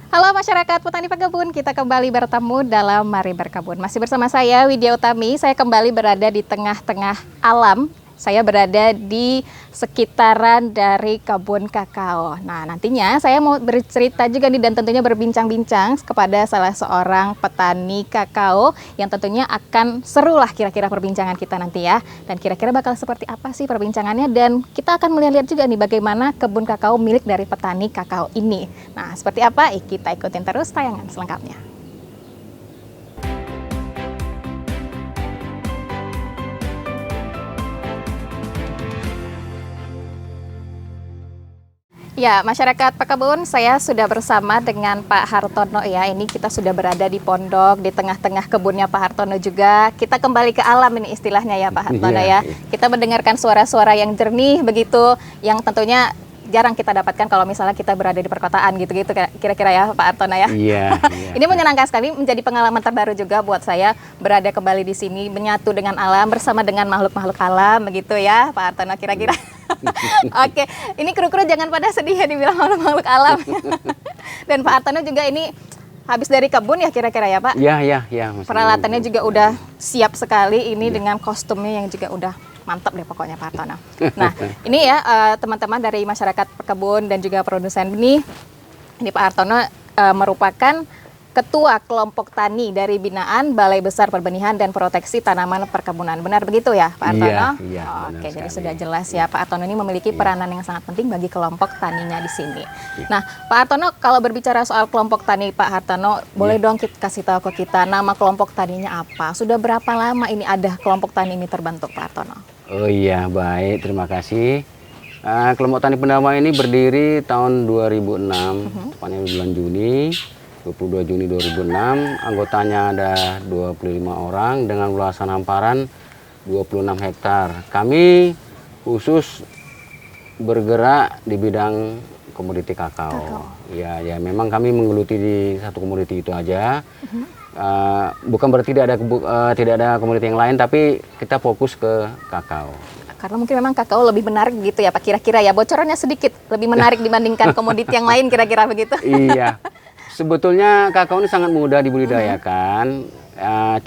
Halo masyarakat petani pekebun, kita kembali bertemu dalam Mari Berkebun. Masih bersama saya Widya Utami, saya kembali berada di tengah-tengah alam. Saya berada di sekitaran dari kebun kakao. Nah, nantinya saya mau bercerita juga nih dan tentunya berbincang-bincang kepada salah seorang petani kakao yang tentunya akan seru lah kira-kira perbincangan kita nanti ya. Dan kira-kira bakal seperti apa sih perbincangannya, dan kita akan melihat juga nih bagaimana kebun kakao milik dari petani kakao ini. Nah, seperti apa? Kita ikutin terus tayangan selengkapnya. Ya, masyarakat pekebun, saya sudah bersama dengan Pak Hartono ya. Ini kita sudah berada di pondok, di tengah-tengah kebunnya Pak Hartono juga. Kita kembali ke alam ini istilahnya ya Pak Hartono ya. Kita mendengarkan suara-suara yang jernih begitu, yang tentunya jarang kita dapatkan kalau misalnya kita berada di perkotaan gitu-gitu kira-kira ya Pak Hartono ya. Iya. Ini menyenangkan sekali, menjadi pengalaman terbaru juga buat saya berada kembali di sini, menyatu dengan alam bersama dengan makhluk-makhluk alam begitu ya Pak Hartono kira-kira. Oke, ini kru-kru jangan pada sedih ya dibilang makhluk alam. Dan Pak Hartono juga ini habis dari kebun ya kira-kira ya Pak? Iya. Peralatannya juga udah siap sekali ini dengan kostumnya yang juga udah mantap deh pokoknya Pak Hartono. Nah, ini ya teman-teman dari masyarakat pekebun dan juga produsen benih. Ini Pak Hartono merupakan Ketua Kelompok Tani dari binaan Balai Besar Perbenihan dan Proteksi Tanaman Perkebunan. Benar begitu ya Pak Hartono? Iya. Oke, jadi sudah jelas ya Pak Hartono ini memiliki peranan yang sangat penting bagi kelompok taninya di sini. Nah, Pak Hartono, kalau berbicara soal kelompok tani Pak Hartono, boleh dong kasih tahu ke kita nama kelompok taninya apa? Sudah berapa lama ini ada kelompok tani ini terbentuk Pak Hartono? Oh iya, baik, terima kasih. Kelompok Tani Pendawa ini berdiri tahun 2006, tepatnya bulan Juni. 22 Juni 2006, anggotanya ada 25 orang dengan luasan hamparan 26 hektar. Kami khusus bergerak di bidang komoditi kakao. Ya, memang kami menggeluti di satu komoditi itu aja. Bukan berarti tidak ada komoditi yang lain, tapi kita fokus ke kakao. Karena mungkin memang kakao lebih menarik gitu ya Pak, kira-kira ya, bocorannya sedikit lebih menarik dibandingkan komoditi yang lain kira-kira begitu. Iya. Sebetulnya kakao ini sangat mudah dibudidayakan,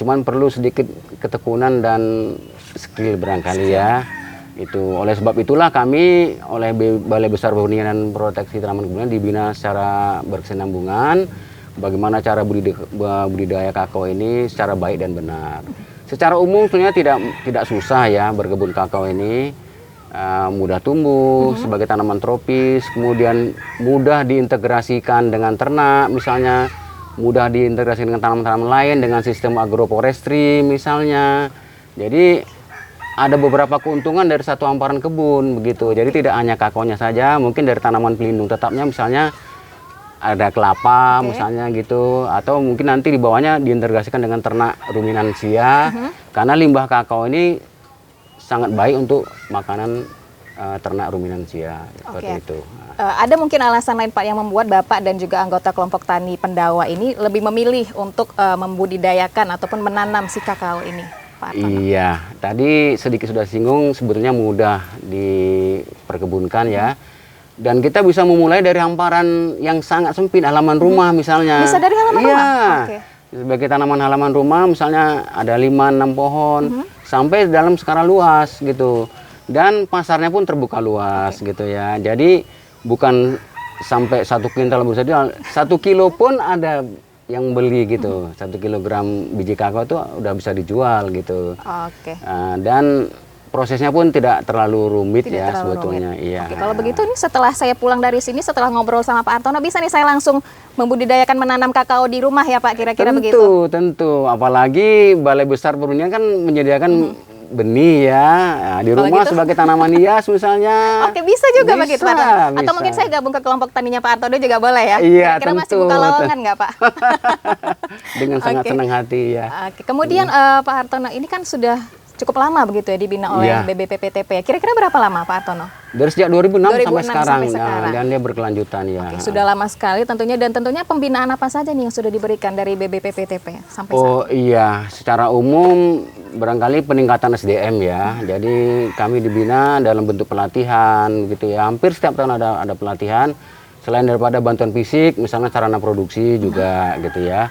cuman perlu sedikit ketekunan dan skill barangkali ya. Itu oleh sebab itulah kami oleh Balai Besar Perbenihan dan Proteksi Tanaman Perkebunan dibina secara berkesinambungan bagaimana cara budidaya kakao ini secara baik dan benar. Secara umum sebenarnya tidak susah ya berkebun kakao ini. Mudah tumbuh sebagai tanaman tropis, kemudian mudah diintegrasikan dengan ternak, misalnya mudah diintegrasikan dengan tanaman-tanaman lain dengan sistem agroforestry misalnya. Jadi ada beberapa keuntungan dari satu hamparan kebun begitu. Jadi tidak hanya kakaonya saja, mungkin dari tanaman pelindung tetapnya misalnya ada kelapa misalnya gitu, atau mungkin nanti di bawahnya diintegrasikan dengan ternak ruminansia karena limbah kakao ini sangat baik untuk makanan ternak ruminansia seperti itu. Ada mungkin alasan lain Pak yang membuat Bapak dan juga anggota kelompok tani Pendawa ini lebih memilih untuk membudidayakan ataupun menanam si kakao ini, Pak Hartono? Iya, tadi sedikit sudah singgung, sebetulnya mudah diperkebunkan ya. Dan kita bisa memulai dari hamparan yang sangat sempit, halaman rumah misalnya. Bisa dari halaman rumah? Oke. Sebagai tanaman halaman rumah misalnya ada 5-6 pohon sampai dalam skala luas gitu, dan pasarnya pun terbuka luas gitu ya. Jadi bukan sampai 1 kintal saja, 1 kilo pun ada yang beli gitu. 1 kilogram biji kakao itu udah bisa dijual gitu. Dan prosesnya pun tidak terlalu rumit sebetulnya. Iya. Kalau begitu nih setelah saya pulang dari sini, setelah ngobrol sama Pak Hartono, bisa nih saya langsung membudidayakan menanam kakao di rumah ya Pak, kira-kira begitu? Tentu. Apalagi Balai Besar Perbenihan kan menyediakan benih ya, di rumah gitu, sebagai tanaman hias misalnya. Oke, bisa juga begitu Pak Hartono. Atau mungkin saya gabung ke kelompok taninya Pak Hartono juga boleh ya? Iya, kira-kira masih buka lowongan nggak Pak? Dengan sangat senang hati ya. Kemudian Pak Hartono ini kan sudah cukup lama begitu ya dibina oleh BBPPTP ya. Kira-kira berapa lama Pak Hartono? Dari sejak 2006 sampai sekarang. Dan dia berkelanjutan ya. Sudah lama sekali tentunya, dan tentunya pembinaan apa saja nih yang sudah diberikan dari BBPPTP sampai saat ini? Oh iya, secara umum barangkali peningkatan SDM ya. Jadi kami dibina dalam bentuk pelatihan gitu ya. Hampir setiap tahun ada pelatihan. Selain daripada bantuan fisik, misalnya sarana produksi juga gitu ya.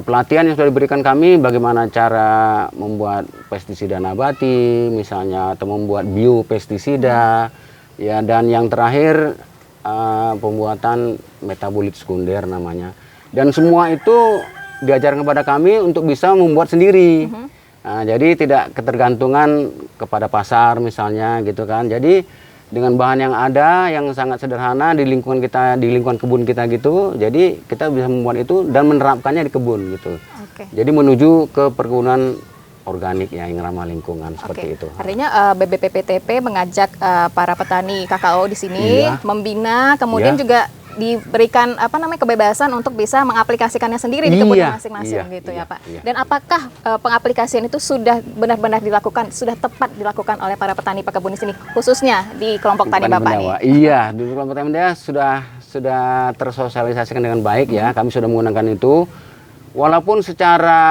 Pelatihan yang sudah diberikan kami bagaimana cara membuat pestisida nabati misalnya, atau membuat biopestisida ya, dan yang terakhir pembuatan metabolit sekunder namanya. Dan semua itu diajarkan kepada kami untuk bisa membuat sendiri. Jadi tidak ketergantungan kepada pasar misalnya gitu kan. Jadi dengan bahan yang ada yang sangat sederhana di lingkungan kita, di lingkungan kebun kita gitu, jadi kita bisa membuat itu dan menerapkannya di kebun gitu. Jadi menuju ke perkebunan organik ya, yang ramah lingkungan seperti itu. Artinya BBPPTP mengajak para petani kakao di sini membina, kemudian juga diberikan kebebasan untuk bisa mengaplikasikannya sendiri di kebun masing-masing gitu ya Pak. Dan apakah pengaplikasian itu sudah benar-benar dilakukan, sudah tepat dilakukan oleh para petani pekebun di sini, khususnya di kelompok tani Bapak ini? Iya, di kelompok tani Mendawa sudah tersosialisasikan dengan baik ya. Kami sudah menggunakan itu, walaupun secara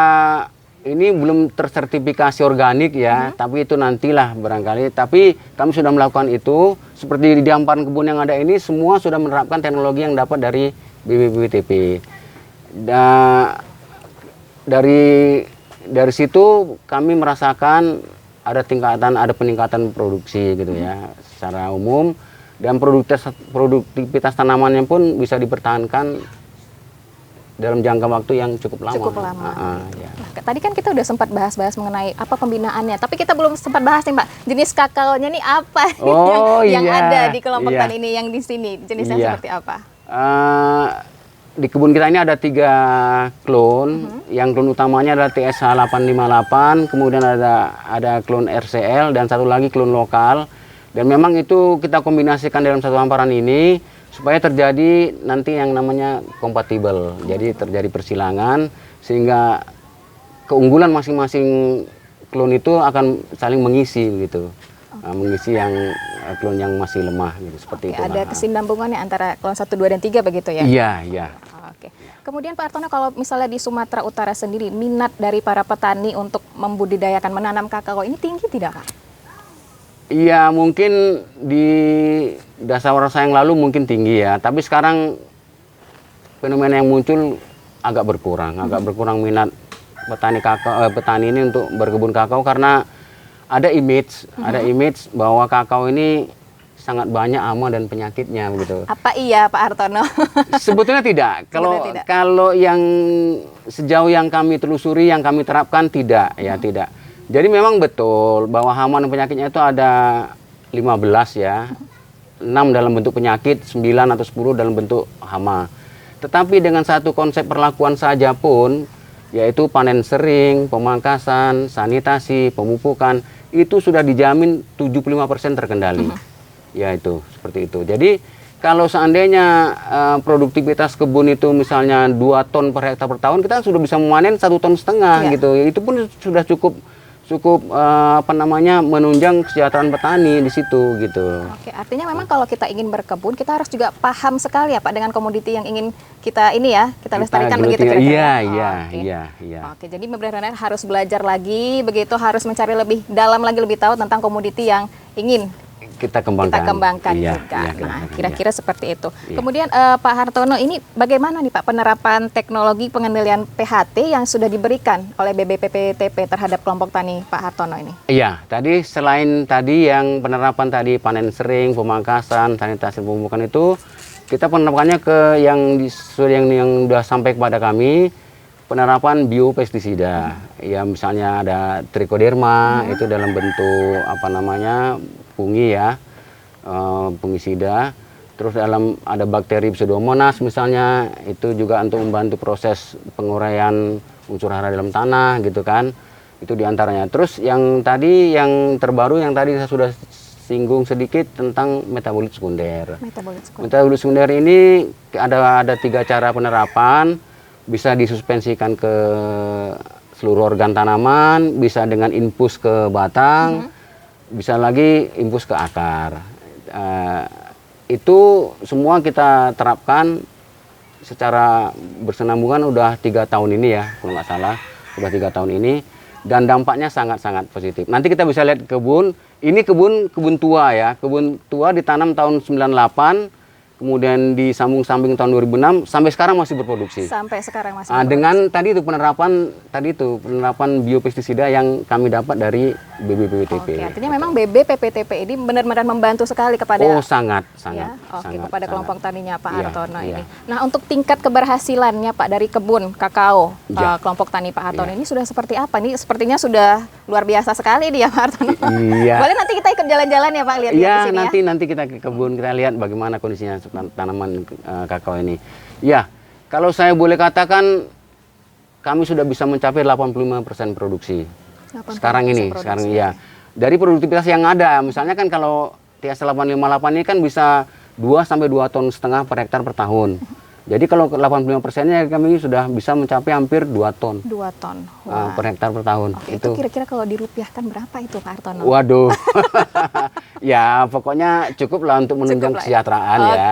ini belum tersertifikasi organik ya, tapi itu nantilah barangkali. Tapi kami sudah melakukan itu, seperti di hamparan kebun yang ada ini, semua sudah menerapkan teknologi yang dapat dari BPPTP. Dari situ kami merasakan ada peningkatan produksi gitu ya, secara umum, dan produktivitas tanamannya pun bisa dipertahankan dalam jangka waktu yang cukup lama. Ya. Nah, tadi kan kita udah sempat bahas-bahas mengenai apa pembinaannya, tapi kita belum sempat bahas nih Pak, jenis kakaonya nih apa yang ada di kelompok tani ini, yang di sini jenisnya seperti apa? Di kebun kita ini ada 3 klon, yang klon utamanya adalah TSH 858, kemudian ada klon RCL, dan satu lagi klon lokal. Dan memang itu kita kombinasikan dalam satu hamparan ini, supaya terjadi nanti yang namanya kompatibel. Jadi terjadi persilangan sehingga keunggulan masing-masing klon itu akan saling mengisi gitu. Mengisi yang klon yang masih lemah gitu, seperti itu. Ada kesinambungannya antara klon 1, 2 dan 3 begitu ya? Iya. Oke. Kemudian Pak Hartono, kalau misalnya di Sumatera Utara sendiri, minat dari para petani untuk membudidayakan menanam kakao ini tinggi tidak Pak? Iya, mungkin di dasawarsa yang lalu mungkin tinggi ya, tapi sekarang fenomena yang muncul agak berkurang minat petani ini untuk berkebun kakao, karena ada image bahwa kakao ini sangat banyak hama dan penyakitnya begitu. Apa iya Pak Hartono? Sebetulnya tidak. Kalau yang sejauh yang kami telusuri, yang kami terapkan tidak. Jadi memang betul bahwa hama dan penyakitnya itu ada 15 ya. 6 dalam bentuk penyakit, 9 atau 10 dalam bentuk hama. Tetapi dengan satu konsep perlakuan saja pun, yaitu panen sering, pemangkasan, sanitasi, pemupukan, itu sudah dijamin 75% terkendali. Ya itu, seperti itu. Jadi kalau seandainya produktivitas kebun itu misalnya 2 ton per hektar per tahun, kita sudah bisa memanen 1,5 ton gitu. Itu pun sudah cukup menunjang kesejahteraan petani di situ gitu. Oke, artinya memang kalau kita ingin berkebun, kita harus juga paham sekali ya Pak dengan komoditi yang ingin kita lestarikan begitu kira-kira. Iya. Oke, jadi benar-benar harus belajar lagi, begitu harus mencari lebih dalam lagi, lebih tahu tentang komoditi yang ingin kita kembangkan juga. Nah, kira-kira seperti itu. Kemudian Pak Hartono, ini bagaimana nih Pak penerapan teknologi pengendalian PHT yang sudah diberikan oleh BBPPTP terhadap kelompok tani Pak Hartono ini? Iya, tadi selain tadi yang penerapan tadi panen sering, pemangkasan, sanitasi, pemupukan itu, kita penerapannya ke yang sudah sampai kepada kami, penerapan biopestisida. Ya misalnya ada trichoderma, itu dalam bentuk fungi ya, fungisida. Terus ada bakteri Pseudomonas misalnya, itu juga untuk membantu proses penguraian unsur hara dalam tanah gitu kan. Itu diantaranya. Terus yang terbaru yang tadi saya sudah singgung sedikit tentang metabolit sekunder. Metabolit sekunder ini ada 3 cara penerapan. Bisa disuspensikan ke seluruh organ tanaman, bisa dengan infus ke batang, bisa lagi infus ke akar. Itu semua kita terapkan secara bersenambungan udah 3 tahun ini ya, kalau nggak salah, udah 3 tahun ini, dan dampaknya sangat-sangat positif. Nanti kita bisa lihat kebun, ini kebun tua ya, kebun tua ditanam tahun 98, kemudian disambung-sambung tahun 2006 sampai sekarang masih berproduksi. Sampai sekarang masih Dengan penerapan biopestisida yang kami dapat dari BBPPTP. Oke, artinya memang BBPPTP ini benar-benar membantu sekali kepada sangat. Kepada kelompok taninya Pak Hartono iya. ini. Nah, untuk tingkat keberhasilannya Pak dari kebun kakao kelompok tani Pak Hartono ini sudah seperti apa nih? Sepertinya sudah luar biasa sekali dia Pak Hartono. Iya. Boleh nanti kita ikut jalan-jalan ya Pak, lihat di sini nanti kita ke kebun, kita lihat bagaimana kondisinya tanaman kakao ini. Ya, kalau saya boleh katakan kami sudah bisa mencapai 85% produksi. Sekarang ini. Ya. Dari produktivitas yang ada, misalnya kan kalau TS 858 ini kan bisa 2 sampai 2,5 ton per hektar per tahun. Jadi kalau 85%-nya kami sudah bisa mencapai hampir 2 ton. 2 ton. Per hektar per tahun. Oke, itu kira-kira kalau dirupiahkan berapa itu Pak Hartono? Waduh. Ya, pokoknya cukup lah untuk menunjang kesejahteraan gitu.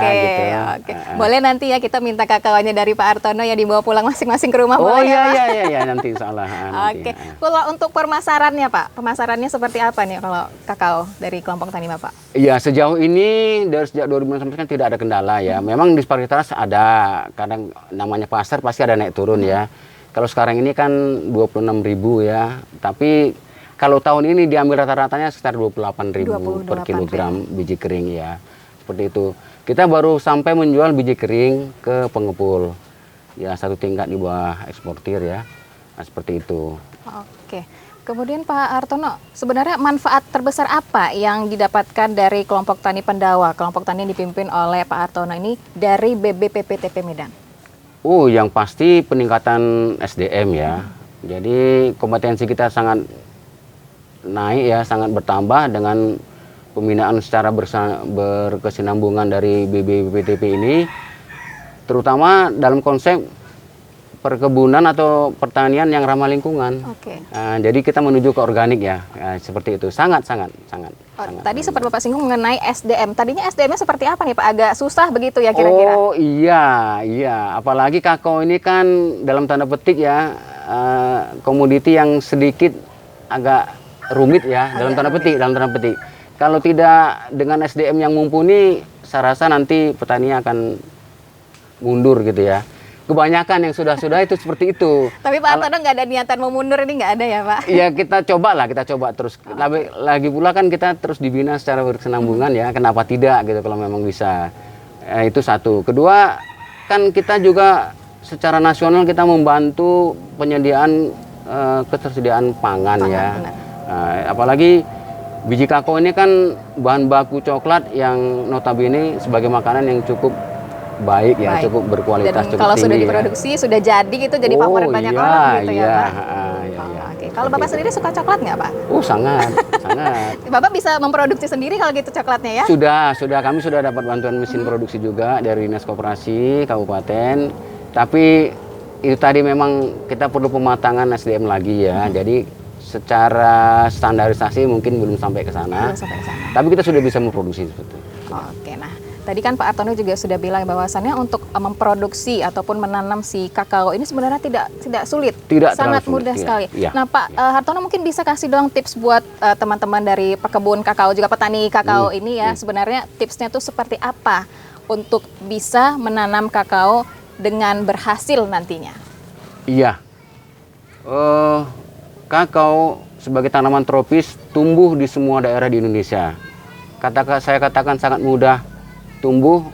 Oke. Boleh nanti ya kita minta kakaonya dari Pak Hartono ya dibawa pulang masing-masing ke rumah. Iya, nanti insyaallah. Oke. Kalau untuk pemasarannya Pak, pemasarannya seperti apa nih kalau kakao dari kelompok tani Bapak? Iya, sejauh ini dari sejak 2009 sampai sekarang tidak ada kendala ya. Memang disparitas ada, kadang namanya pasar pasti ada naik turun ya. Kalau sekarang ini kan 26.000 ya, tapi kalau tahun ini diambil rata-ratanya sekitar 28.000 per kilogram biji kering ya. Seperti itu. Kita baru sampai menjual biji kering ke pengepul. Ya, satu tingkat di bawah eksportir ya. Nah, seperti itu. Oke. Kemudian Pak Hartono, sebenarnya manfaat terbesar apa yang didapatkan dari kelompok tani Pendawa, kelompok tani yang dipimpin oleh Pak Hartono ini dari BBPPTP Medan? Yang pasti peningkatan SDM ya. Jadi kompetensi kita sangat naik ya, sangat bertambah dengan pembinaan secara berkesinambungan dari BBPTP ini, terutama dalam konsep perkebunan atau pertanian yang ramah lingkungan. Oke. Jadi kita menuju ke organik ya, seperti itu. Sangat. Tadi sempat Bapak singgung mengenai SDM. Tadinya SDM-nya seperti apa nih Pak? Agak susah begitu ya kira-kira? Oh iya. Apalagi kakao ini kan dalam tanda petik ya, komoditi yang sedikit agak rumit ya, dalam tanda petik. Kalau tidak dengan SDM yang mumpuni, saya rasa nanti petani akan mundur gitu ya. Kebanyakan yang sudah itu seperti itu. Tapi Pak Hartono nggak ada niatan mau mundur, ini nggak ada ya Pak? Iya, kita coba terus. Lagi pula kan kita terus dibina secara berkesinambungan ya, kenapa tidak gitu kalau memang bisa. Itu satu. Kedua, kan kita juga secara nasional kita membantu penyediaan ketersediaan pangan ya. Apalagi biji kakao ini kan bahan baku coklat yang notabene sebagai makanan yang cukup baik ya, cukup berkualitas, dan cukup kalau tinggi sudah diproduksi ya. Sudah jadi gitu, jadi favorit banyak orang gitu ya Pak. Oke. Kalau Bapak sendiri suka coklat nggak Pak? Sangat. Bapak bisa memproduksi sendiri kalau gitu coklatnya ya? Sudah, kami sudah dapat bantuan mesin produksi juga dari Dinas Koperasi Kabupaten. Tapi itu tadi memang kita perlu pematangan SDM lagi ya. Jadi secara standarisasi mungkin belum sampai ke sana. Tapi kita sudah bisa memproduksi seperti itu. Oke, nah tadi kan Pak Hartono juga sudah bilang bahwasannya untuk memproduksi ataupun menanam si kakao ini sebenarnya tidak sulit, sangat mudah sekali. Ya. Nah Pak Hartono mungkin bisa kasih dong tips buat teman-teman dari pekebun kakao juga petani kakao ini ya, sebenarnya tipsnya tuh seperti apa untuk bisa menanam kakao dengan berhasil nantinya? Iya, kakao sebagai tanaman tropis tumbuh di semua daerah di Indonesia. Saya katakan sangat mudah tumbuh,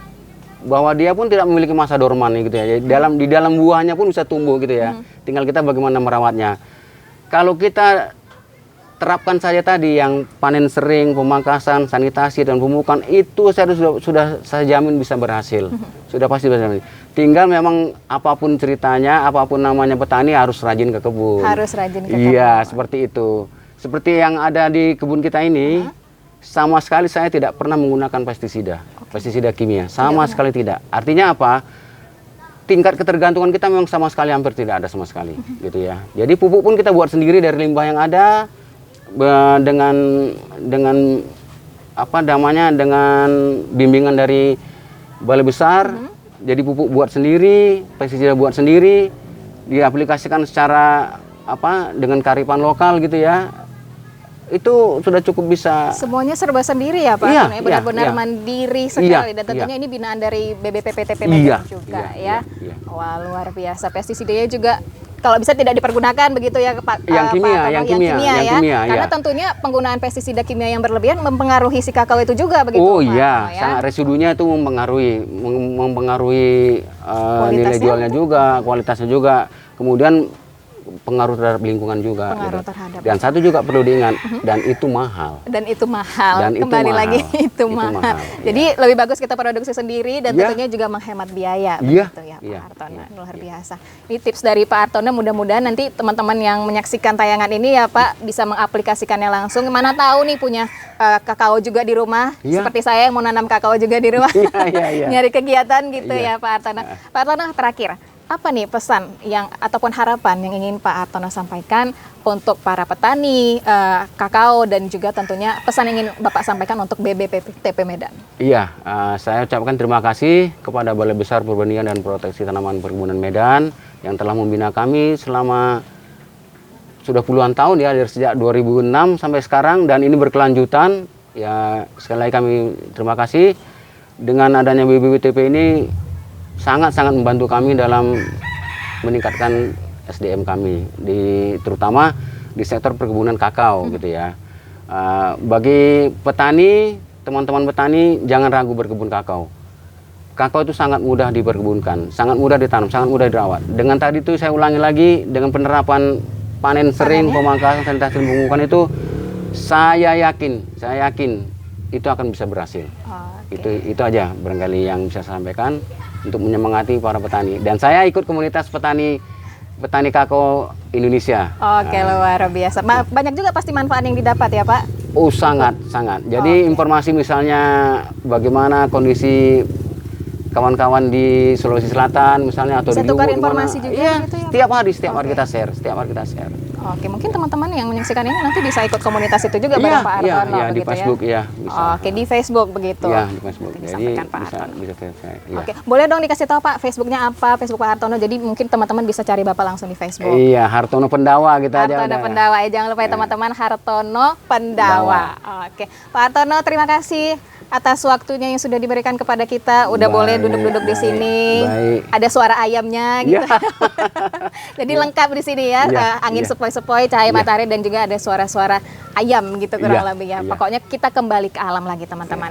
bahwa dia pun tidak memiliki masa dorman gitu ya. Di dalam buahnya pun bisa tumbuh gitu ya. Tinggal kita bagaimana merawatnya. Kalau kita terapkan saja tadi yang panen sering, pemangkasan, sanitasi dan pemupukan, itu sudah saya jamin bisa berhasil. Sudah pasti bisa berhasil. Tinggal memang apapun ceritanya, apapun namanya petani harus rajin ke kebun. Harus rajin ke kebun. Iya, seperti itu. Seperti yang ada di kebun kita ini, sama sekali saya tidak pernah menggunakan pestisida kimia, sama sekali tidak. Artinya apa? Tingkat ketergantungan kita memang sama sekali hampir tidak ada sama sekali, gitu ya. Jadi pupuk pun kita buat sendiri dari limbah yang ada, dengan apa namanya, dengan bimbingan dari balai besar. Jadi pupuk buat sendiri, pestisida buat sendiri, diaplikasikan secara apa, dengan kearifan lokal gitu ya. itu sudah cukup bisa. Semuanya serba sendiri ya Pak Iya, Artono, ya, benar-benar iya. mandiri sekali, Iya, dan tentunya iya. ini binaan dari BBPPTP Medan Iya, juga iya, ya. iya. Wah, luar biasa. Pestisidanya juga kalau bisa tidak dipergunakan begitu ya Pak. Yang Pak kimia, Artono, yang ya. kimia, Karena iya. tentunya penggunaan pestisida kimia yang berlebihan mempengaruhi si kakao itu juga begitu Oh Pak iya, Artono, ya. sangat residunya itu mempengaruhi nilai Kualitasnya? jualnya juga, kualitasnya juga. Kemudian pengaruh terhadap lingkungan juga. Pengaruh gitu. terhadap. Dan satu juga perlu diingat, dan itu mahal. Dan itu mahal. Dan itu Kembali mahal. lagi itu Itu mahal. mahal, Jadi lebih bagus kita produksi sendiri dan Iya. tentunya juga menghemat biaya Iya, begitu ya Pak iya, Artono. iya, Luar iya. biasa. Ini tips dari Pak Artono, mudah-mudahan nanti teman-teman yang menyaksikan tayangan ini ya Pak bisa mengaplikasikannya langsung. Mana tahu nih punya kakao juga di rumah, Iya. seperti saya yang mau nanam kakao juga di rumah. Iya. Nyari kegiatan gitu Iya. ya Pak Artono. Pak Artono, terakhir, apa nih pesan yang ataupun harapan yang ingin Pak Artono sampaikan untuk para petani kakao, dan juga tentunya pesan yang ingin Bapak sampaikan untuk BBPTP Medan? Iya, saya ucapkan terima kasih kepada Balai Besar Perbenihan dan Proteksi Tanaman Perkebunan Medan yang telah membina kami selama sudah puluhan tahun ya, dari sejak 2006 sampai sekarang, dan ini berkelanjutan. Ya, sekali lagi kami terima kasih. Dengan adanya BBPTP ini sangat-sangat membantu kami dalam meningkatkan SDM kami, terutama di sektor perkebunan kakao gitu ya. Bagi petani, teman-teman petani, jangan ragu berkebun kakao. Kakao itu sangat mudah diperkebunkan, sangat mudah ditanam, sangat mudah dirawat. Dengan tadi itu saya ulangi lagi, dengan penerapan panen sering, pemangkasan, sanitasi, pemupukan itu, saya yakin itu akan bisa berhasil. Itu aja barangkali yang bisa saya sampaikan untuk menyemangati para petani. Dan saya ikut komunitas petani kakao Indonesia. Oke, luar biasa. Banyak juga pasti manfaat yang didapat ya Pak? Oh, sangat. Jadi informasi misalnya bagaimana kondisi kawan-kawan di Sulawesi Selatan misalnya, atau bisa di tukar Luwu, informasi dimana. juga Iya, gitu ya, setiap Pak? hari kita share. Oke, mungkin teman-teman yang menyaksikan ini nanti bisa ikut komunitas itu juga bareng Pak Artono Iya, di begitu Facebook ya? ya, bisa. Oke, di Facebook begitu. Iya, di Facebook. Nanti Jadi disampaikan Pak Artono. bisa saya. Iya. Oke, boleh dong dikasih tahu Pak Facebooknya apa, Facebook Pak Artono, jadi mungkin teman-teman bisa cari Bapak langsung di Facebook. Iya, Hartono Pendawa gitu aja. Hartono udah. Pendawa ya, jangan lupa ya teman-teman, Hartono Pendawa. Oke, Pak Artono, terima kasih atas waktunya yang sudah diberikan kepada kita. Udah boleh duduk-duduk di sini. Baik. Ada suara ayamnya gitu. Iya. Jadi lengkap di sini ya, Iya, angin iya. sepoi-sepoi, cahaya Iya. matahari, dan juga ada suara-suara ayam gitu kurang Iya, lebih ya. iya. Pokoknya kita kembali ke alam lagi teman-teman.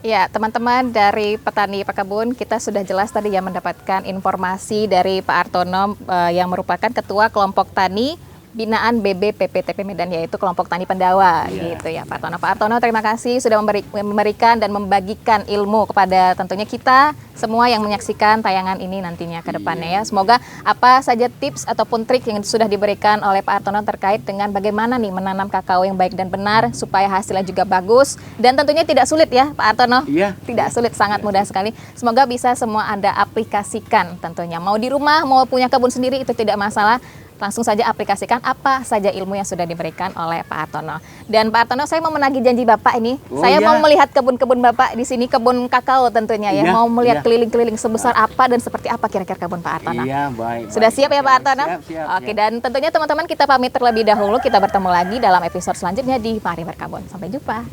Ya, teman-teman dari petani pekebun, kita sudah jelas tadi ya mendapatkan informasi dari Pak Artono yang merupakan Ketua Kelompok Tani Binaan BBPPTP Medan, yaitu kelompok tani Pendawa gitu ya Pak Artono. Pak Artono, terima kasih sudah memberikan dan membagikan ilmu kepada tentunya kita semua yang menyaksikan tayangan ini nantinya ke depannya ya. Semoga apa saja tips ataupun trik yang sudah diberikan oleh Pak Artono terkait dengan bagaimana nih menanam kakao yang baik dan benar supaya hasilnya juga bagus, dan tentunya tidak sulit ya Pak Artono. Iya. Tidak sulit, sangat mudah sekali. Semoga bisa semua Anda aplikasikan tentunya. Mau di rumah, mau punya kebun sendiri, itu tidak masalah. Langsung saja aplikasikan apa saja ilmu yang sudah diberikan oleh Pak Artono. Dan Pak Artono, saya mau menagih janji Bapak ini. Oh, saya iya. mau melihat kebun-kebun Bapak di sini, kebun kakao tentunya ya. Iya, Mau melihat iya. keliling-keliling sebesar apa dan seperti apa kira-kira kebun Pak Artono. Iya, baik. Sudah siap ya Pak Artono? Siap. Oke, dan tentunya teman-teman kita pamit terlebih dahulu. Kita bertemu lagi dalam episode selanjutnya di Mari Berkebun. Sampai jumpa.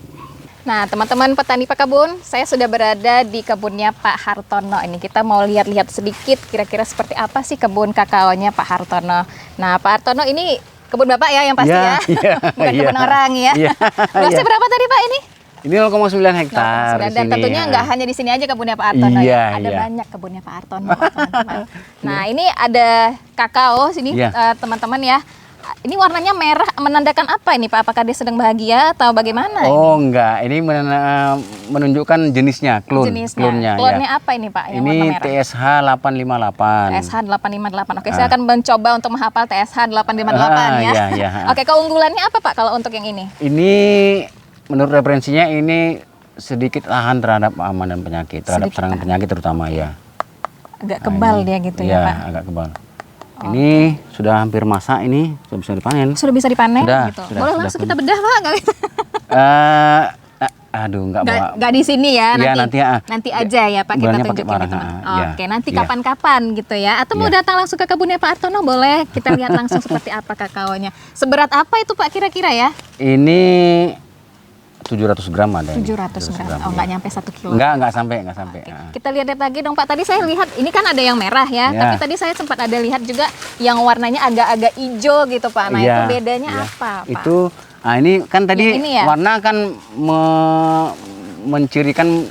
Nah, teman-teman petani pekebun, saya sudah berada di kebunnya Pak Hartono. Ini kita mau lihat-lihat sedikit kira-kira seperti apa sih kebun kakaonya Pak Hartono. Nah, Pak Hartono, ini kebun Bapak ya yang pasti Iya, ya? iya, Bukan iya. kebun orang ya? Iya, Luasnya iya. berapa tadi Pak ini? Ini 0,9 hektar. Dan di sini, tentunya ya. nggak hanya di sini aja kebunnya Pak Hartono Iya, ya. Ada iya. banyak kebunnya Pak Hartono, teman-teman. Nah, ini ada kakao sini Iya. teman-teman ya. Ini warnanya merah, menandakan apa ini Pak? Apakah dia sedang bahagia atau bagaimana? Oh, enggak. Ini menunjukkan jenisnya, klon. Jenisnya. Klonnya, Klonnya ya. apa ini Pak? Yang warna Ini merah? TSH 858. TSH 858. Oke, saya akan mencoba untuk menghafal TSH 858 ya. Iya. Oke, keunggulannya apa Pak kalau untuk yang ini? Ini menurut referensinya ini sedikit tahan terhadap aman dan penyakit, terhadap Sedikit serangan penyakit terutama ya. Agak kebal dia gitu Iya, ya Pak. agak kebal. Ini sudah hampir masak, ini sudah bisa dipanen. Sudah bisa dipanen Sudah, gitu. sudah, Boleh sudah langsung kita bedah Pak? Nggak bisa. Aduh, nggak bawa. Nggak di sini ya, Iya, nanti aja ya Pak, kita bulannya pakai tunjukin barang, ya, teman. iya. Oke, nanti Iya. kapan-kapan gitu ya. Atau mau Iya. datang langsung ke kebunnya Pak Artono boleh, kita lihat langsung seperti apa kakaonya. Seberat apa itu Pak kira-kira ya? Ini 700 gram ada. 700 gram. Oh, iya. nggak nyampe 1 kilo. Nggak sampai. Oke. Kita lihat lagi dong Pak. Tadi saya lihat ini kan ada yang merah ya, Ya. tapi tadi saya sempat ada lihat juga yang warnanya agak-agak hijau gitu Pak. Nah, Iya, itu bedanya iya. apa Pak? Itu, ini kan tadi Yang ini ya? warna kan mencirikan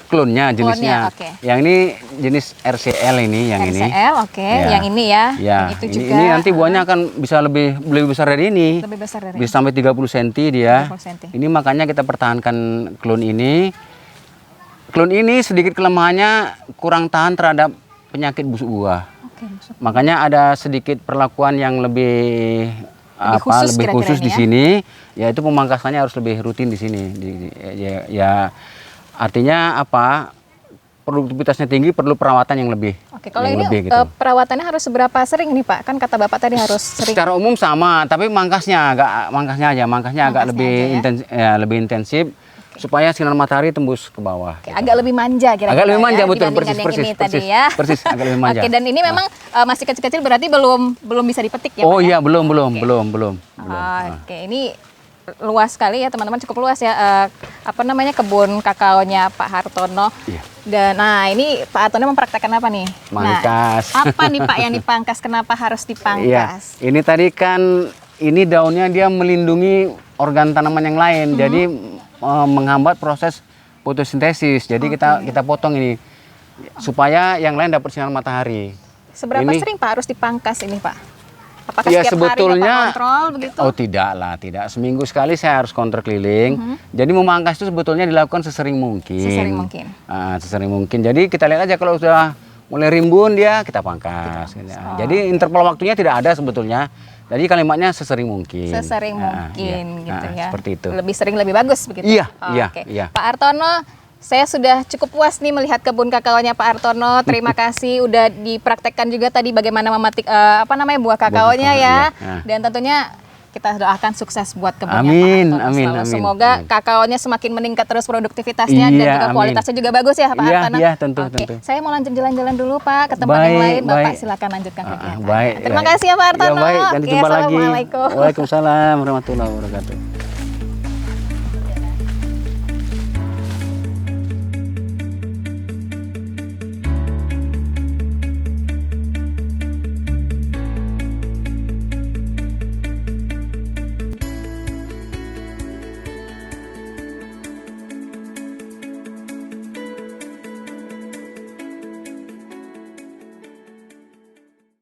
klonnya jenisnya. Klonnya, oke. Yang ini jenis RCL ini, yang ini. RCL, oke. Ya. Yang ini ya. Ya, Yang itu ini, juga. ini nanti buahnya akan bisa lebih besar dari ini. Lebih besar dari Bisa sampai 30 cm dia. 30 cm. Ini makanya kita pertahankan klon ini. Klon ini sedikit kelemahannya kurang tahan terhadap penyakit busuk buah. Oke, masuk. Makanya ada sedikit perlakuan yang lebih khusus lebih kira-kira khusus ini di ya? sini, yaitu pemangkasannya harus lebih rutin di sini. Ya, artinya apa? Produktivitasnya tinggi, perlu perawatan yang lebih. Oke, kalau yang ini lebih, gitu. perawatannya harus seberapa sering nih Pak? Kan kata Bapak tadi harus sering. Secara umum sama, tapi mangkasnya agak agak lebih lebih intensif supaya sinar matahari tembus ke bawah. Oke, agak lebih manja kira-kira. Agak lebih manja, ya, betul, dibandingkan yang ini tadi ya. persis, agak lebih manja. Oke, dan ini memang masih kecil-kecil berarti belum bisa dipetik ya Oh Pak? iya, ya? belum. Oke, ini luas sekali ya teman-teman, cukup luas ya. Apa namanya, kebun kakaonya Pak Hartono. Iya. Dan nah ini Pak Hartono mempraktekkan apa nih? Mangkas. Nah, apa nih Pak yang dipangkas? Kenapa harus Iya, dipangkas? ini tadi kan ini daunnya dia melindungi organ tanaman yang lain, jadi menghambat proses fotosintesis. Jadi kita potong ini supaya yang lain dapat sinar matahari. Seberapa ini- sering Pak harus dipangkas ini Pak? Apakah Ya, setiap sebetulnya- hari Bapak kontrol begitu? Oh tidak. Seminggu sekali saya harus kontrol keliling. Jadi memangkas itu sebetulnya dilakukan sesering mungkin. Sesering mungkin. Sesering mungkin. Jadi kita lihat aja kalau sudah mulai rimbun dia kita pangkas. Jadi interval waktunya tidak ada sebetulnya. Jadi kalimatnya sesering mungkin. Sesering Nah, mungkin iya. gitu Nah, ya. seperti itu. Lebih sering lebih bagus begitu. Iya, Oh, iya, oke. iya. Pak Hartono, saya sudah cukup puas nih melihat kebun kakaonya Pak Hartono. Terima kasih udah dipraktekkan juga tadi bagaimana memetik buah kakaonya kakao, ya. iya. Dan tentunya kita doakan sukses buat kebunnya Amin, Pak Hartono amin, selalu. amin. Semoga kakaonya semakin meningkat terus produktivitasnya dan Iya, juga amin. kualitasnya juga bagus ya Pak Iya, Hartono. iya, tentu, Oke, tentu. saya mau lanjut jalan-jalan dulu Pak ke tempat yang Baik, lain. Bapak baik. silakan lanjutkan kegiatan. Baik. Terima kasih ya Pak Hartono. Ya, baik, nanti Oke, jumpa lagi. Assalamualaikum. Waalaikumsalam warahmatullahi wabarakatuh.